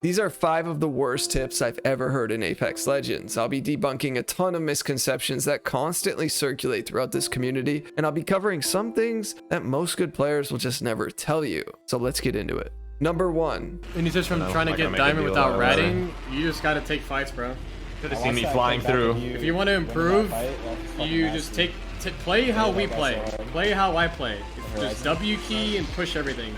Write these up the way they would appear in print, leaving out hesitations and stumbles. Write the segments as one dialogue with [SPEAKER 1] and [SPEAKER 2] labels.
[SPEAKER 1] These are 5 of the worst tips I've ever heard in Apex Legends. I'll be debunking a ton of misconceptions that constantly circulate throughout this community, and I'll be covering some things that most good players will just never tell you. So let's get into it. Number 1.
[SPEAKER 2] Any tips from trying to get diamond without ratting? You just gotta take fights, bro.
[SPEAKER 3] Could have seen me flying through.
[SPEAKER 2] If you want to improve, you just play how we play. Play how I play. Just W key and push everything.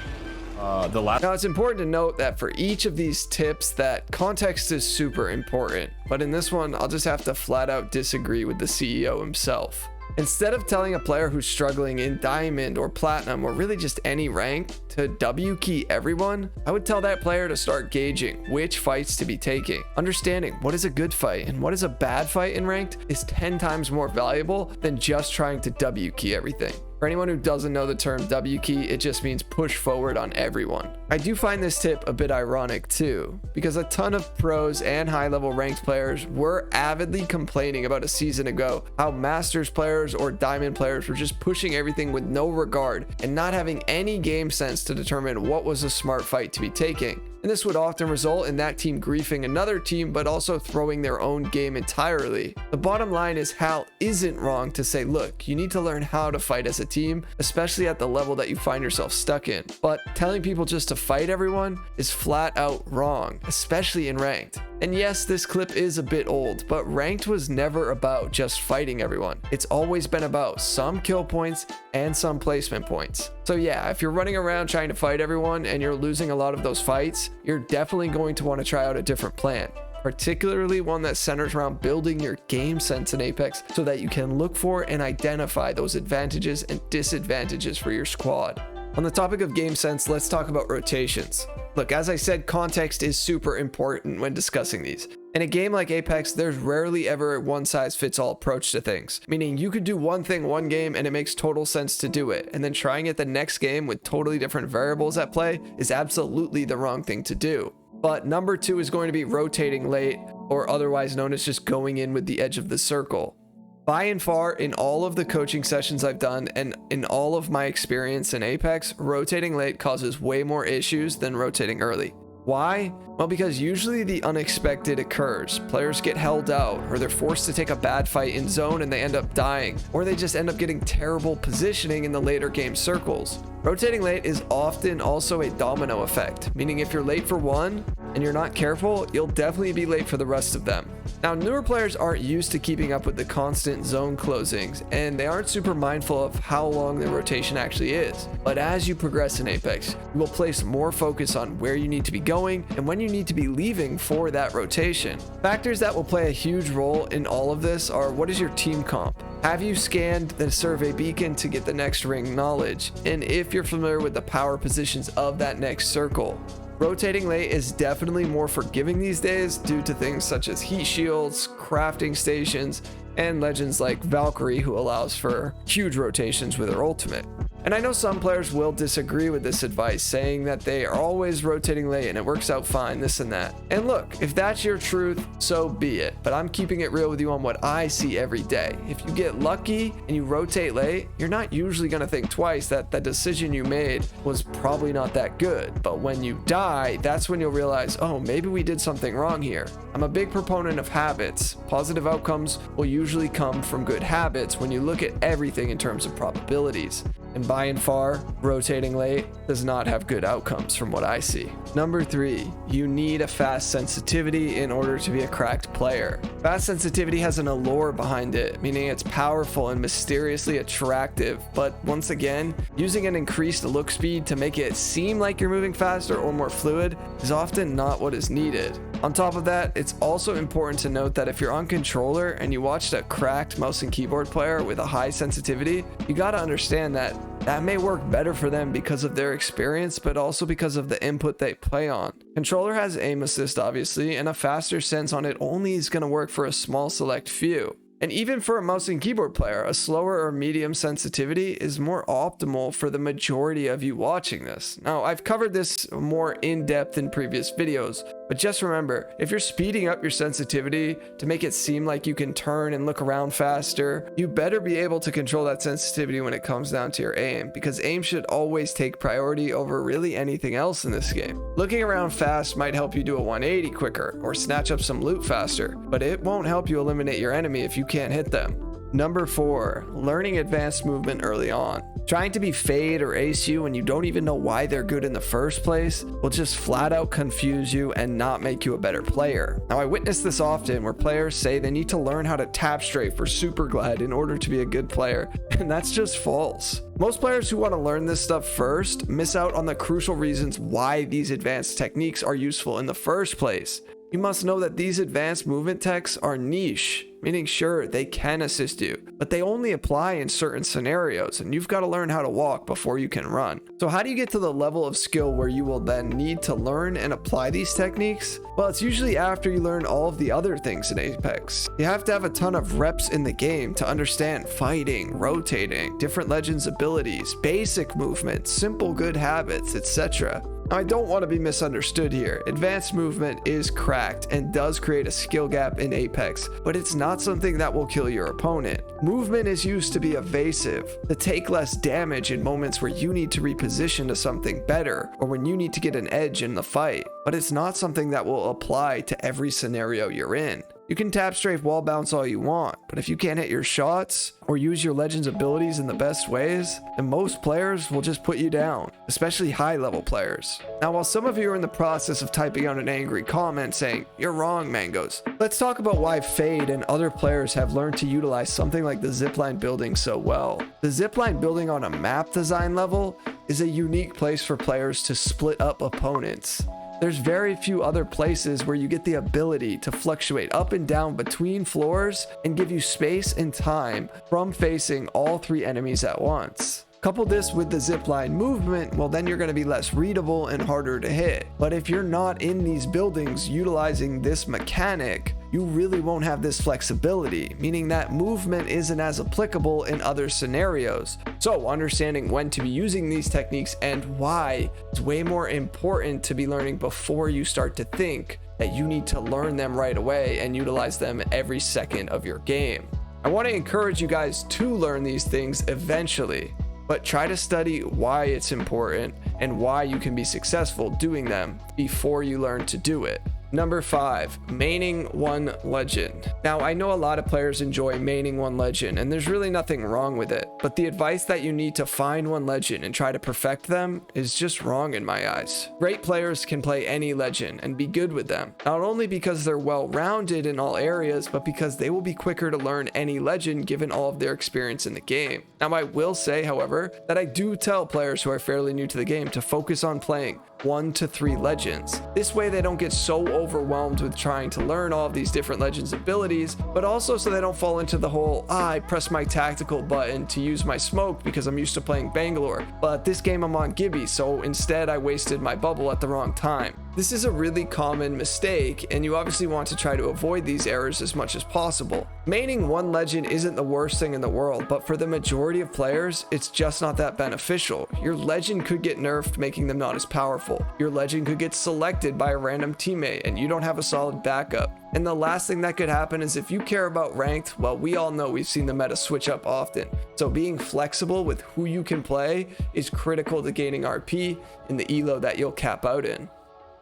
[SPEAKER 1] Now it's important to note that for each of these tips that context is super important, but in this one I'll just have to flat out disagree with the CEO himself. Instead of telling a player who's struggling in diamond or platinum or really just any rank to W key everyone, I would tell that player to start gauging which fights to be taking. Understanding what is a good fight and what is a bad fight in ranked is 10 times more valuable than just trying to W key everything. For anyone who doesn't know the term W key, it just means push forward on everyone. I do find this tip a bit ironic too, because a ton of pros and high-level ranked players were avidly complaining about a season ago how Masters players or Diamond players were just pushing everything with no regard and not having any game sense to determine what was a smart fight to be taking. And this would often result in that team griefing another team, but also throwing their own game entirely. The bottom line is Hal isn't wrong to say, look, you need to learn how to fight as a team, especially at the level that you find yourself stuck in. But telling people just to fight everyone is flat out wrong, especially in ranked. And yes, this clip is a bit old, but ranked was never about just fighting everyone. It's always been about some kill points and some placement points. So yeah, if you're running around trying to fight everyone and you're losing a lot of those fights, you're definitely going to want to try out a different plan, particularly one that centers around building your game sense in Apex so that you can look for and identify those advantages and disadvantages for your squad. On the topic of game sense, let's talk about rotations. Look, as I said, context is super important when discussing these. In a game like Apex, there's rarely ever a one-size-fits-all approach to things, meaning you could do one thing one game and it makes total sense to do it, and then trying it the next game with totally different variables at play is absolutely the wrong thing to do. But number 2 is going to be rotating late, or otherwise known as just going in with the edge of the circle. By and far, in all of the coaching sessions I've done and in all of my experience in Apex, rotating late causes way more issues than rotating early. Why? Well, because usually the unexpected occurs. Players get held out, or they're forced to take a bad fight in zone and they end up dying, or they just end up getting terrible positioning in the later game circles. Rotating late is often also a domino effect, meaning if you're late for one and you're not careful, you'll definitely be late for the rest of them. Now, newer players aren't used to keeping up with the constant zone closings, and they aren't super mindful of how long the rotation actually is. But as you progress in Apex, you will place more focus on where you need to be going and when you need to be leaving for that rotation. Factors that will play a huge role in all of this are: what is your team comp? Have you scanned the survey beacon to get the next ring knowledge? And if you're familiar with the power positions of that next circle. Rotating late is definitely more forgiving these days due to things such as heat shields, crafting stations, and legends like Valkyrie, who allows for huge rotations with her ultimate. And I know some players will disagree with this advice, saying that they are always rotating late and it works out fine, this and that. And look, if that's your truth, so be it. But I'm keeping it real with you on what I see every day. If you get lucky and you rotate late, you're not usually going to think twice that the decision you made was probably not that good. But when you die, that's when you'll realize, oh, maybe we did something wrong here. I'm a big proponent of habits. Positive outcomes will usually come from good habits when you look at everything in terms of probabilities. And by and far, rotating late does not have good outcomes from what I see. Number 3, you need a fast sensitivity in order to be a cracked player. Fast sensitivity has an allure behind it, meaning it's powerful and mysteriously attractive. But once again, using an increased look speed to make it seem like you're moving faster or more fluid is often not what is needed. On top of that, it's also important to note that if you're on controller and you watched a cracked mouse and keyboard player with a high sensitivity, you gotta understand that that may work better for them because of their experience, but also because of the input they play on. Controller has aim assist, obviously, and a faster sense on it only is gonna work for a small select few. And even for a mouse and keyboard player, a slower or medium sensitivity is more optimal for the majority of you watching this. Now, I've covered this more in depth in previous videos, But just remember, if you're speeding up your sensitivity to make it seem like you can turn and look around faster, you better be able to control that sensitivity when it comes down to your aim, because aim should always take priority over really anything else in this game. Looking around fast might help you do a 180 quicker or snatch up some loot faster, but it won't help you eliminate your enemy if you can't hit them. Number 4, learning advanced movement early on. Trying to be Fade or Ace you when you don't even know why they're good in the first place will just flat out confuse you and not make you a better player. Now, I witness this often where players say they need to learn how to tap strafe or super glide in order to be a good player, and that's just false. Most players who want to learn this stuff first miss out on the crucial reasons why these advanced techniques are useful in the first place. You must know that these advanced movement techs are niche, meaning sure, they can assist you, but they only apply in certain scenarios, and you've got to learn how to walk before you can run. So how do you get to the level of skill where you will then need to learn and apply these techniques? Well, it's usually after you learn all of the other things in Apex. You have to have a ton of reps in the game to understand fighting, rotating, different legends' abilities, basic movements, simple good habits, etc. Now, I don't want to be misunderstood here. Advanced movement is cracked and does create a skill gap in Apex, but it's not something that will kill your opponent. Movement is used to be evasive, to take less damage in moments where you need to reposition to something better, or when you need to get an edge in the fight, but it's not something that will apply to every scenario you're in. You can tap strafe wall bounce all you want, but if you can't hit your shots or use your legend's abilities in the best ways, then most players will just put you down, especially high level players. Now, while some of you are in the process of typing out an angry comment saying, "You're wrong, Mangos," let's talk about why Fade and other players have learned to utilize something like the zipline building so well. The zipline building on a map design level is a unique place for players to split up opponents. There's very few other places where you get the ability to fluctuate up and down between floors and give you space and time from facing all 3 enemies at once. Couple this with the zipline movement, well then you're going to be less readable and harder to hit. But if you're not in these buildings utilizing this mechanic, you really won't have this flexibility, meaning that movement isn't as applicable in other scenarios. So understanding when to be using these techniques and why is way more important to be learning before you start to think that you need to learn them right away and utilize them every second of your game. I want to encourage you guys to learn these things eventually, but try to study why it's important and why you can be successful doing them before you learn to do it. Number 5, maining one legend. Now, I know a lot of players enjoy maining one legend, and there's really nothing wrong with it, but the advice that you need to find one legend and try to perfect them is just wrong in my eyes. Great players can play any legend and be good with them, not only because they're well-rounded in all areas, but because they will be quicker to learn any legend given all of their experience in the game. Now, I will say, however, that I do tell players who are fairly new to the game to focus on playing 1 to 3 legends. This way they don't get so overwhelmed with trying to learn all of these different legends abilities, but also so they don't fall into the whole, I press my tactical button to use my smoke because I'm used to playing Bangalore, but this game I'm on Gibby, so instead I wasted my bubble at the wrong time. This is a really common mistake, and you obviously want to try to avoid these errors as much as possible. Maining one legend isn't the worst thing in the world, but for the majority of players, it's just not that beneficial. Your legend could get nerfed, making them not as powerful. Your legend could get selected by a random teammate, and you don't have a solid backup. And the last thing that could happen is if you care about ranked, well, we all know we've seen the meta switch up often. So being flexible with who you can play is critical to gaining RP in the elo that you'll cap out in.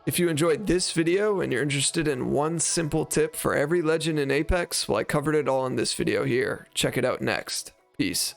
[SPEAKER 1] If you enjoyed this video and you're interested in one simple tip for every legend in Apex, well, I covered it all in this video here. Check it out next. Peace.